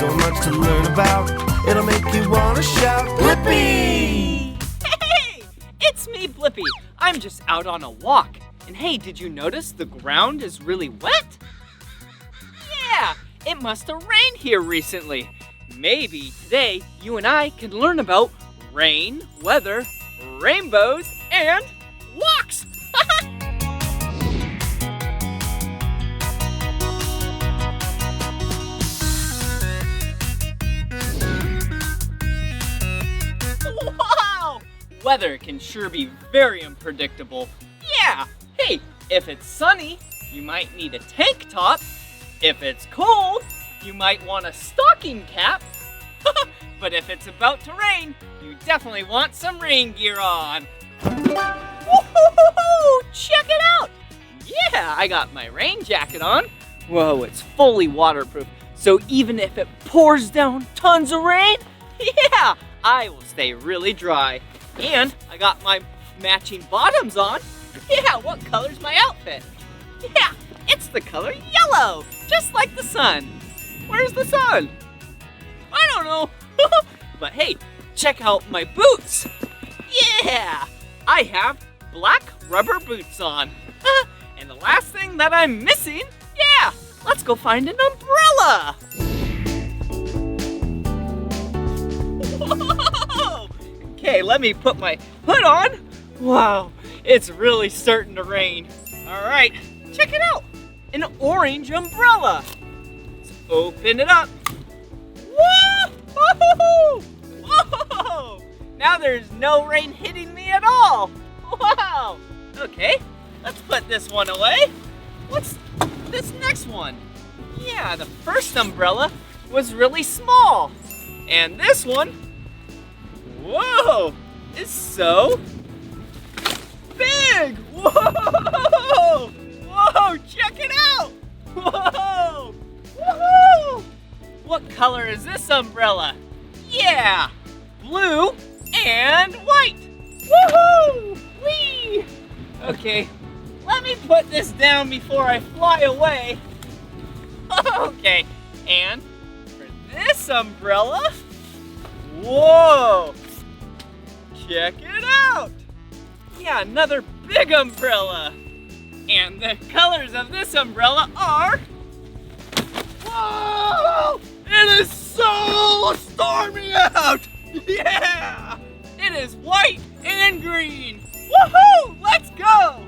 so much to learn about. It'll make you want to shout, Blippi! Hey, it's me, Blippi. I'm just out on a walk. And hey, did you notice the ground is really wet? Yeah, it must have rained here recently. Maybe today you and I can learn about rain, weather, rainbows, and walks. Wow! Weather can sure be very unpredictable. Yeah, hey, if it's sunny, you might need a tank top. If it's cold, you might want a stocking cap. But if it's about to rain, you definitely want some rain gear on. Woo-hoo-hoo-hoo! Check it out! Yeah, I got my rain jacket on. Whoa, it's fully waterproof. So even if it pours down tons of rain, yeah, I will stay really dry. And I got my matching bottoms on. Yeah, what color's my outfit? Yeah, it's the color yellow, just like the sun. Where's the sun? I don't know. But hey, check out my boots. Yeah, I have black rubber boots on. And the last thing that I'm missing, yeah, let's go find an umbrella. Whoa! Okay, let me put my hood on. Wow, it's really starting to rain. All right, check it out, an orange umbrella. Let's open it up. Whoa! Whoa! Now there's no rain hitting me at all. Wow. Okay, let's put this one away. What's this next one? Yeah, the first umbrella was really small. And this one, whoa, is so big. Whoa! Whoa, check it out. Whoa! Woohoo! What color is this umbrella? Yeah, blue and white. Woohoo! Whee! Okay, let me put this down before I fly away. Okay, and for this umbrella, whoa! Check it out! Yeah, another big umbrella. And the colors of this umbrella are... Whoa! It is so stormy out! Yeah! It is white and green! Woohoo! Let's go!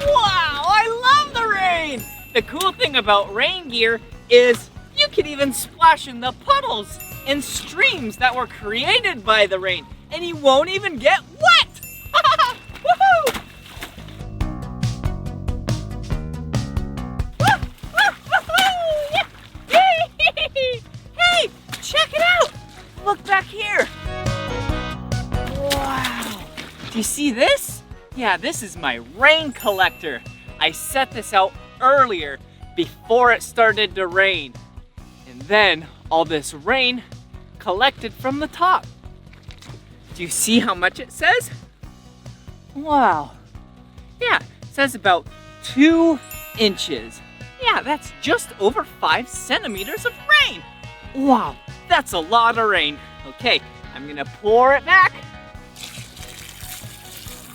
Wow! I love the rain! The cool thing about rain gear is you can even splash in the puddles and streams that were created by the rain, and you won't even get wet! Woohoo! Hey, check it out! Look back here! Wow! Do you see this? Yeah, this is my rain collector. I set this out earlier before it started to rain. And then all this rain collected from the top. Do you see how much it says? Wow. Yeah, it says about 2 inches. Yeah, that's just over 5 centimeters of rain. Wow, that's a lot of rain. Okay, I'm gonna pour it back.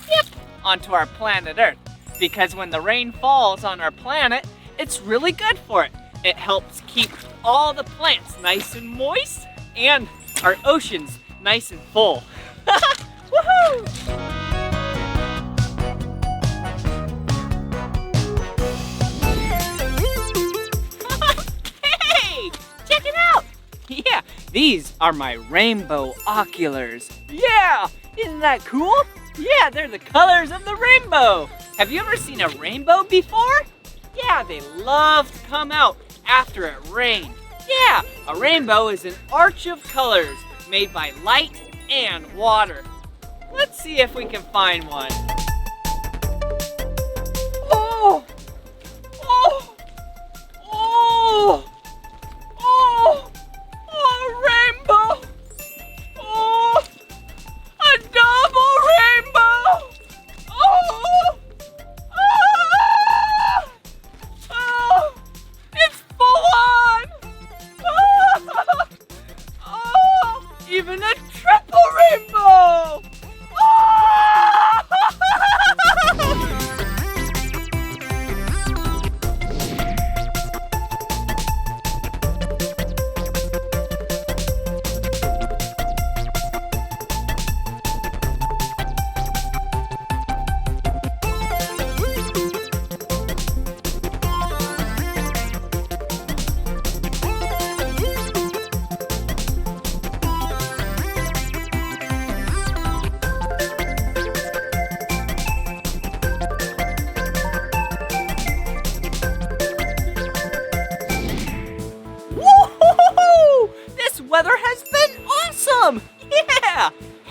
Yep, onto our planet Earth. Because when the rain falls on our planet, it's really good for it. It helps keep all the plants nice and moist and our oceans nice and full. Woohoo! Hey, check it out. Yeah, these are my rainbow oculars. Yeah, isn't that cool? Yeah, they're the colors of the rainbow. Have you ever seen a rainbow before? Yeah, they love to come out after it rained. Yeah, a rainbow is an arch of colors made by light and water. Let's see if we can find one. Oh! Oh! Oh! Oh! Oh, rainbow! Oh!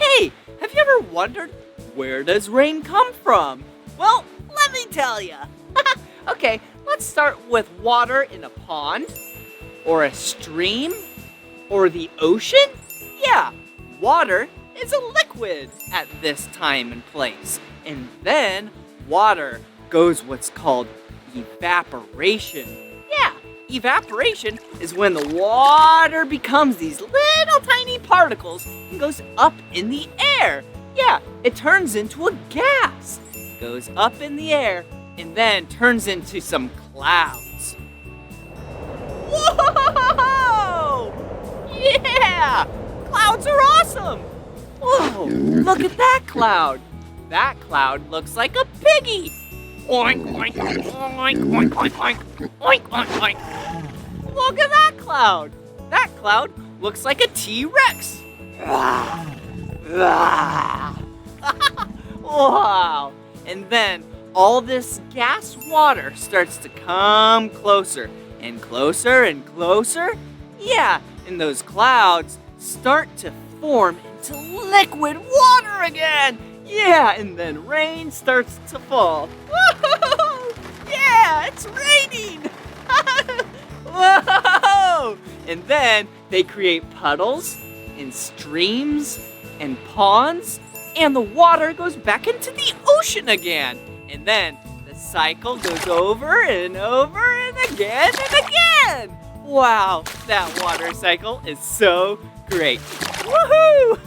Hey, have you ever wondered, where does rain come from? Well, let me tell you. Okay, let's start with water in a pond, or a stream, or the ocean. Yeah, water is a liquid at this time and place. And then water goes what's called evaporation. Yeah, evaporation is when the water becomes these little tiny particles and goes up in the air. Yeah, it turns into a gas, goes up in the air, and then turns into some clouds. Whoa! Yeah! Clouds are awesome! Whoa, look at that cloud. That cloud looks like a piggy. Oink, oink, oink, oink, oink, oink, oink, oink, oink. Look at that cloud. That cloud looks like a T-Rex. Wow. And then all this gas water starts to come closer and closer and closer. Yeah, and those clouds start to form into liquid water again. Yeah, and then rain starts to fall. Whoa! Yeah, it's raining. Whoa! And then they create puddles and streams and ponds, and the water goes back into the ocean again. And then the cycle goes over and over and again and again. Wow, that water cycle is so great. Woohoo!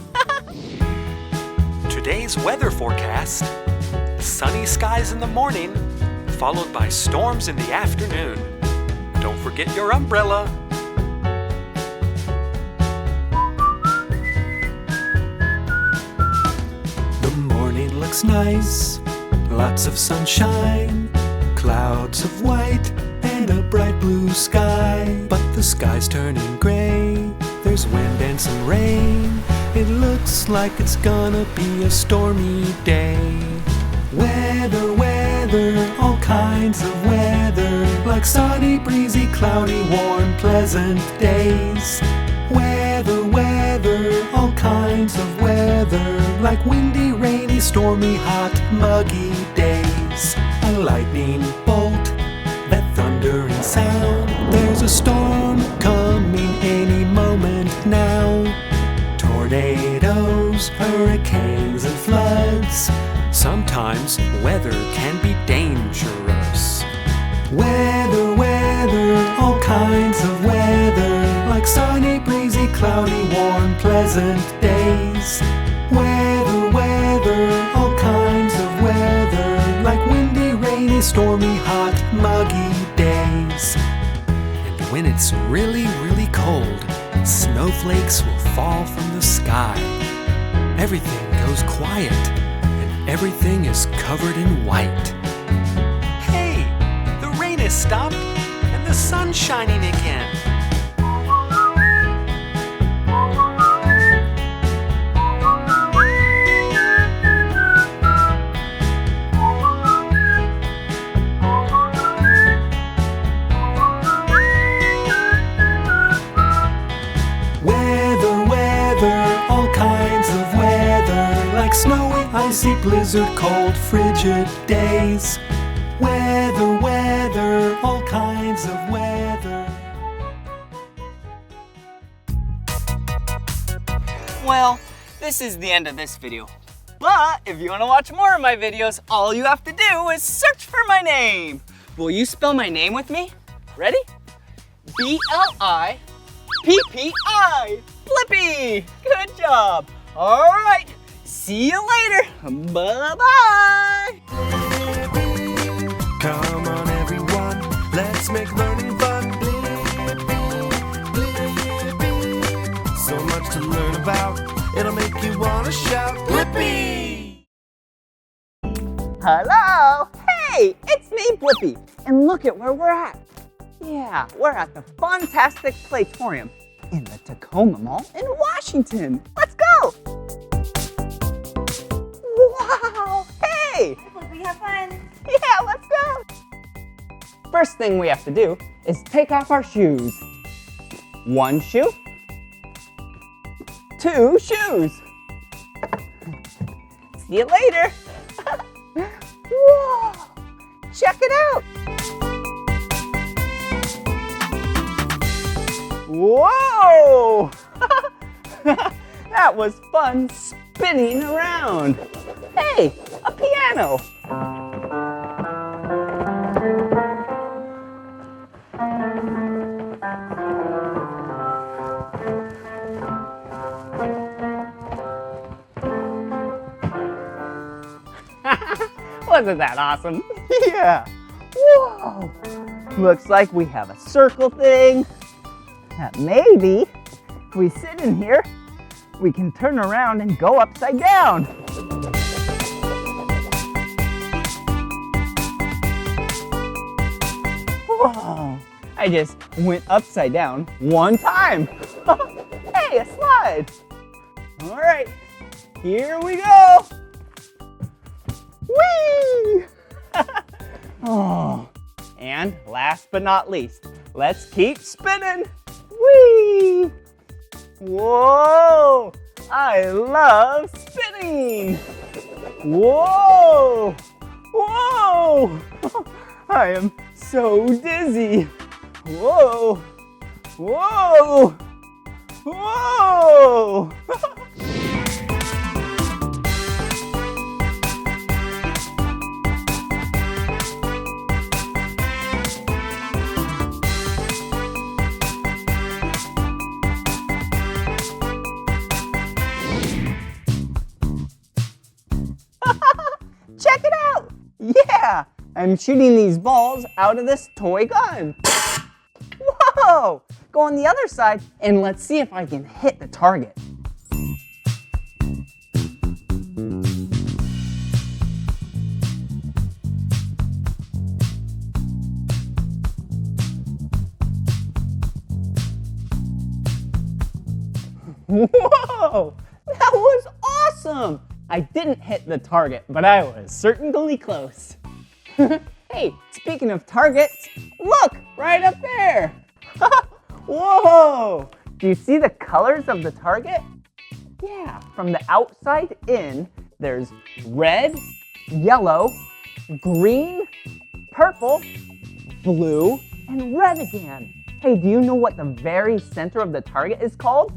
Today's weather forecast: sunny skies in the morning, followed by storms in the afternoon. Don't forget your umbrella. The morning looks nice, lots of sunshine, clouds of white, and a bright blue sky. But the sky's turning gray, there's wind and some rain. It looks like it's gonna be a stormy day. Weather, weather, all kinds of weather, like sunny, breezy, cloudy, warm, pleasant days. Weather, weather, all kinds of weather, like windy, rainy, stormy, hot, muggy days. A lightning bolt, that thundering sound. There's a storm coming any moment now. Tornadoes, hurricanes, and floods. Sometimes weather can be dangerous. Weather, weather, all kinds of weather, like sunny, breezy, cloudy, warm, pleasant days. Weather, weather, all kinds of weather, like windy, rainy, stormy, hot, muggy days. And when it's really, really cold, snowflakes will fall from the sky. Everything goes quiet, and everything is covered in white. Hey, the rain has stopped and the sun's shining again. Weather, weather, all kinds of weather, like snowy, icy, blizzard, cold, frigid days. Weather, weather, all kinds of weather. Well, this is the end of this video. But if you want to watch more of my videos, all you have to do is search for my name. Will you spell my name with me? Ready? B-L-I-P-P-I. Blippi. Good job. All right. See you later. Bye-bye. Come on everyone, let's make learning fun. Blippi. So much to learn about, it'll make you wanna shout, Blippi! Hello. Hey, it's me, Blippi. And look at where we're at. Yeah, we're at the Fantastic Playtorium in the Tacoma Mall in Washington. Let's go. Wow. Hey. Blippi, have fun. Yeah, let's go. First thing we have to do is take off our shoes. 1 shoe. 2 shoes. See you later. Whoa! Check it out. Whoa! That was fun spinning around. Hey, a piano. Wasn't that awesome? Yeah. Whoa. Looks like we have a circle thing. That maybe if we sit in here, we can turn around and go upside down. Whoa. I just went upside down one time. Hey, a slide. All right, here we go. Whee! Oh, and last but not least, let's keep spinning. Whee! Whoa! I love spinning. Whoa! Whoa! I am so dizzy. Whoa! Whoa! Whoa! Check it out! Yeah! I'm shooting these balls out of this toy gun. Whoa! Go on the other side and let's see if I can hit the target. Whoa! That was awesome! I didn't hit the target, but I was certainly close. Hey, speaking of targets, look, right up there. Whoa! Do you see the colors of the target? Yeah, from the outside in, there's red, yellow, green, purple, blue, and red again. Hey, do you know what the very center of the target is called?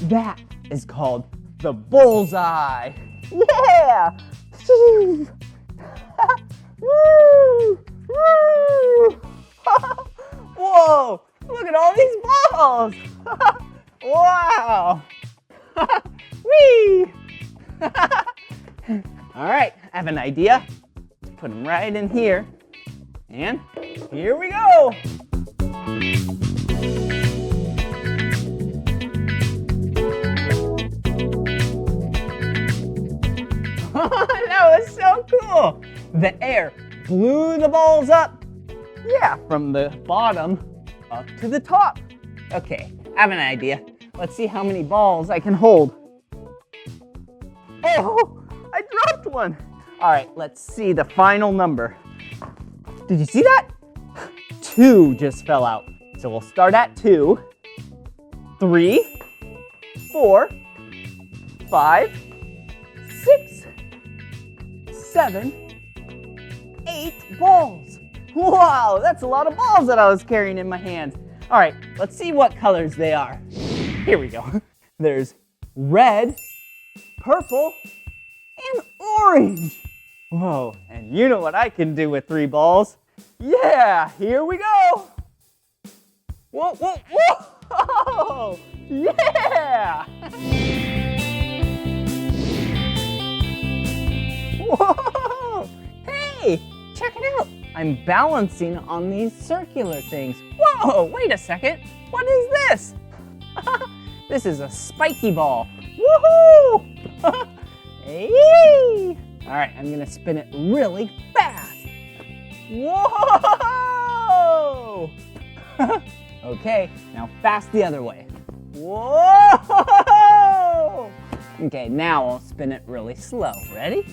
That is called the bullseye. Yeah! Woo! Woo! Whoa! Look at all these balls! Wow! Whee! All right, I have an idea. Let's put them right in here. And here we go! That was so cool! The air blew the balls up. Yeah, from the bottom up to the top. Okay, I have an idea. Let's see how many balls I can hold. Oh, I dropped one. All right, let's see the final number. Did you see that? 2 just fell out. So we'll start at 2, 3, 4, 5, 6, 7, 8 balls. Wow, that's a lot of balls that I was carrying in my hands. All right, let's see what colors they are. Here we go. There's red, purple, and orange. Whoa, and you know what I can do with 3 balls. Yeah, here we go. Whoa, whoa, whoa! Yeah! Whoa! Hey, check it out. I'm balancing on these circular things. Whoa, wait a second. What is this? This is a spiky ball. Woohoo! Hey! All right, I'm gonna spin it really fast. Whoa! Okay, now fast the other way. Whoa! Okay, now I'll spin it really slow. Ready?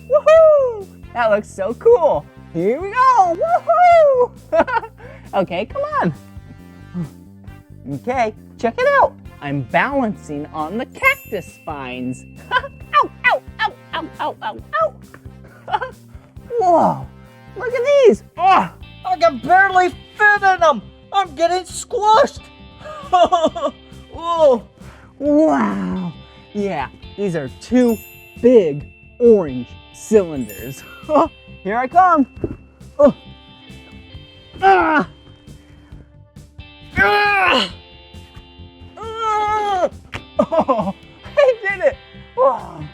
Woohoo! That looks so cool. Here we go. Woohoo! Okay, come on. Okay, check it out. I'm balancing on the cactus spines. Ow, ow, ow, ow, ow, ow, ow. Whoa, look at these. Oh, I can barely fit in them. I'm getting squished. Whoa. wow. Yeah, these are 2 big orange cylinders. Here I come. Oh. Ah. Ah. Ah. Oh, I did it. Whoa.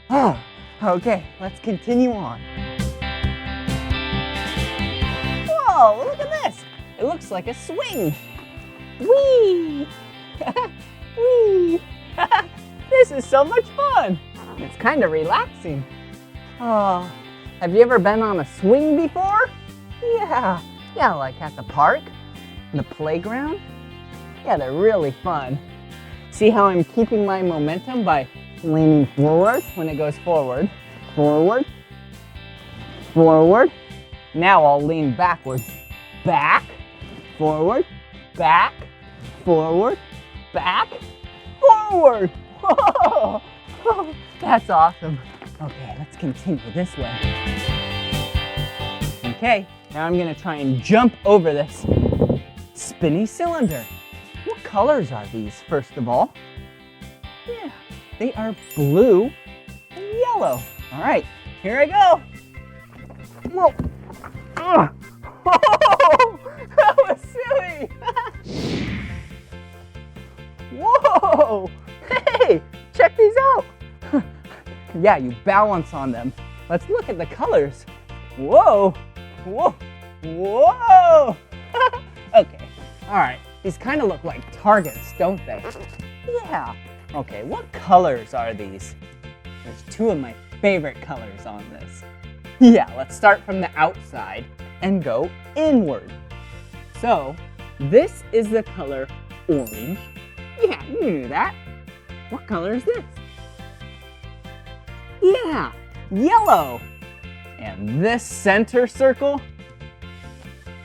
Oh. Okay, let's continue on. Whoa, look at this. It looks like a swing. Whee! Whee! This is so much fun. It's kind of relaxing. Oh, have you ever been on a swing before? Yeah, like at the park, the playground. Yeah, they're really fun. See how I'm keeping my momentum by leaning forward when it goes forward, forward, forward. Now I'll lean backward, back, forward, back, forward, back, forward. Whoa! That's awesome. Okay, let's continue this way. Okay, now I'm gonna try and jump over this spinny cylinder. What colors are these, first of all? Yeah, they are blue and yellow. All right, here I go. Whoa. Oh, that was silly. Whoa, hey, check these out. Yeah, you balance on them. Let's look at the colors. Whoa, whoa, whoa. Okay, all right, these kind of look like targets, don't they? Yeah. Okay, what colors are these? There's 2 of my favorite colors on this. Yeah, let's start from the outside and go inward. So, this is the color orange. Yeah, you knew that. What color is this? Yeah, yellow. And this center circle,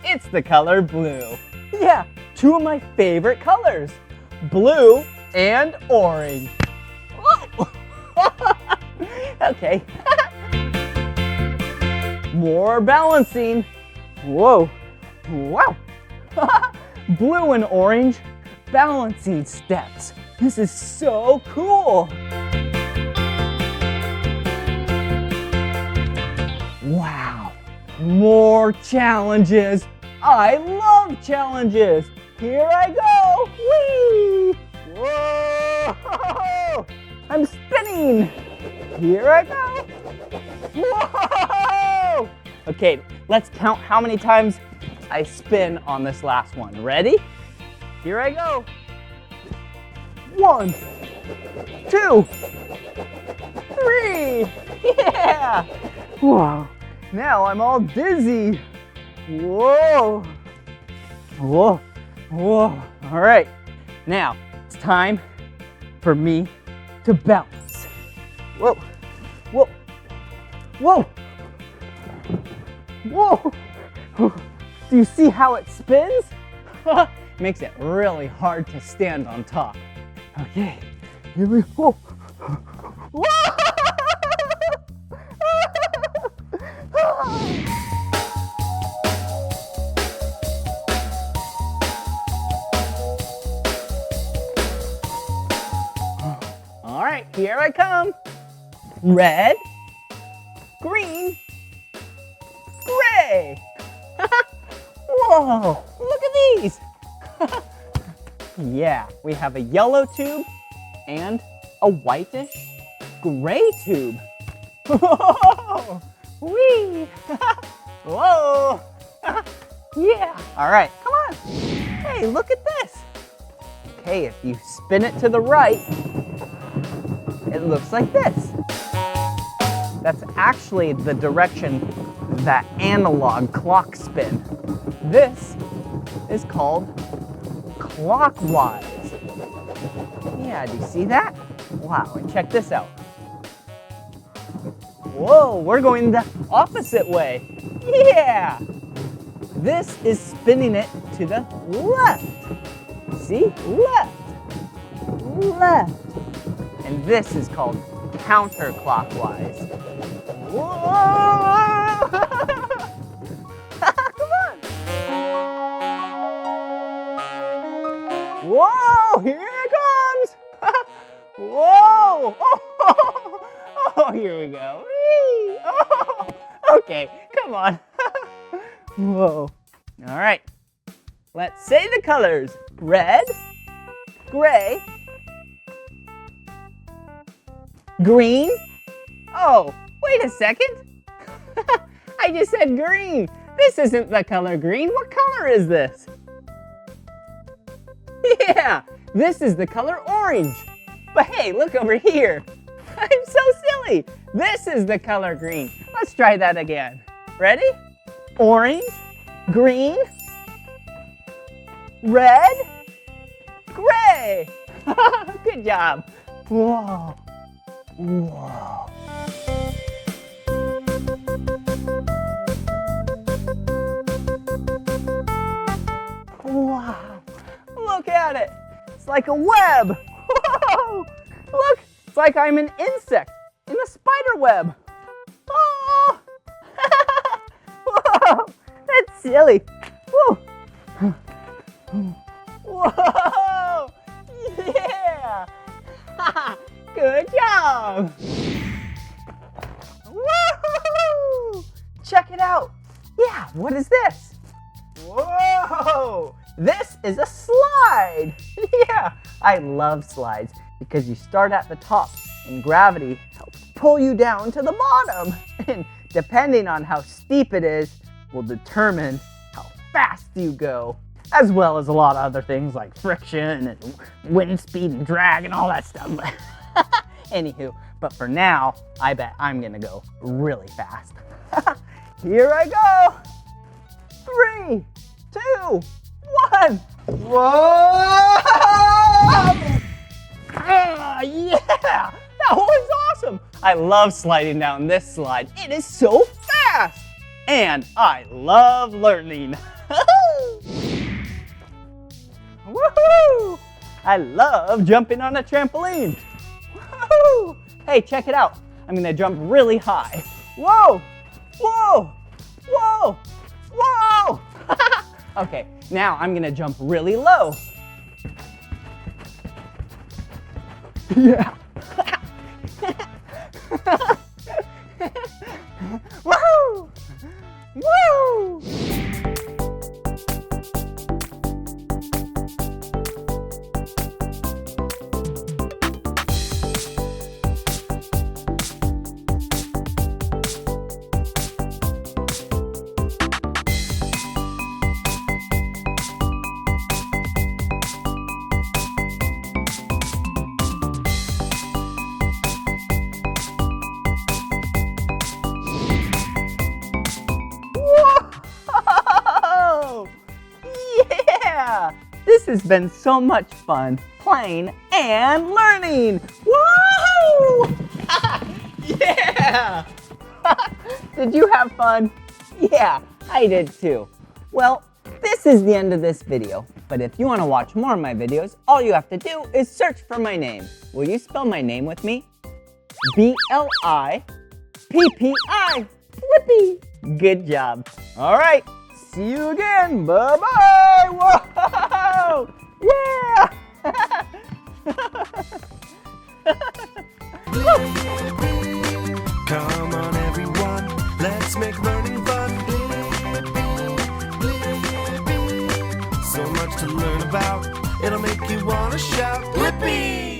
it's the color blue. Yeah, 2 of my favorite colors, blue and orange. Okay. More balancing. Whoa, wow. Blue and orange balancing steps. This is so cool. Wow, more challenges. I love challenges. Here I go. Whee! Whoa! I'm spinning. Here I go. Whoa! Okay, let's count how many times I spin on this last one. Ready? Here I go. 1, 2, 3. Yeah! Wow. Now I'm all dizzy. Whoa. Whoa. Whoa. All right. Now it's time for me to balance. Whoa. Whoa. Whoa. Whoa. Do you see how it spins? Makes it really hard to stand on top. Okay. Here we go. Whoa. All right, here I come. Red, green, gray. Whoa, look at these. Yeah, we have a yellow tube and a whitish gray tube. Whoa, whee. Whoa. Yeah, all right, come on. Hey, look at this. Okay, if you spin it to the right, it looks like this. That's actually the direction that analog clocks spin. This is called clockwise. Yeah, do you see that? Wow, and check this out. Whoa, we're going the opposite way. Yeah! This is spinning it to the left. See? Left. left. And this is called counterclockwise. Whoa! Come on! Whoa! Here it comes! Whoa! Oh, here we go. Whee! Oh, okay, come on. Whoa. All right. Let's say the colors. Red, gray, green. Oh, wait a second. I just said green. This isn't the color green. What color is this? Yeah, this is the color orange. But hey, look over here. I'm so silly. This is the color green. Let's try that again. Ready? Orange, green, red, gray. Good job. Whoa. Whoa. Wow. Look at it. It's like a web. Whoa. Look, it's like I'm an insect in a spider web. Oh. Whoa. That's silly. Whoa. Whoa. Yeah. Good job. Woo! Check it out. Yeah, what is this? Whoa! This is a slide. Yeah, I love slides because you start at the top and gravity helps pull you down to the bottom. And depending on how steep it is will determine how fast you go, as well as a lot of other things like friction and wind speed and drag and all that stuff. Anywho, but for now, I bet I'm gonna go really fast. Here I go. 3, 2, 1. Whoa! Yeah, that was awesome. I love sliding down this slide. It is so fast. And I love learning. Woohoo! I love jumping on a trampoline. Woohoo! Hey, check it out. I'm gonna jump really high. Whoa! Whoa! Whoa! Whoa! Okay, now I'm gonna jump really low. Yeah. Woo! Woo! Whoa! Yeah! This has been so much fun playing and learning. Woo! Yeah! Did you have fun? Yeah, I did too. Well, this is the end of this video, but if you want to watch more of my videos, all you have to do is search for my name. Will you spell my name with me? B-L-I-P-P-I. Blippi. Good job. All right, see you again. Bye-bye. Whoa! Yeah! Come on everyone, let's make learning fun. So much to learn about, it'll make you wanna shout, Blippi!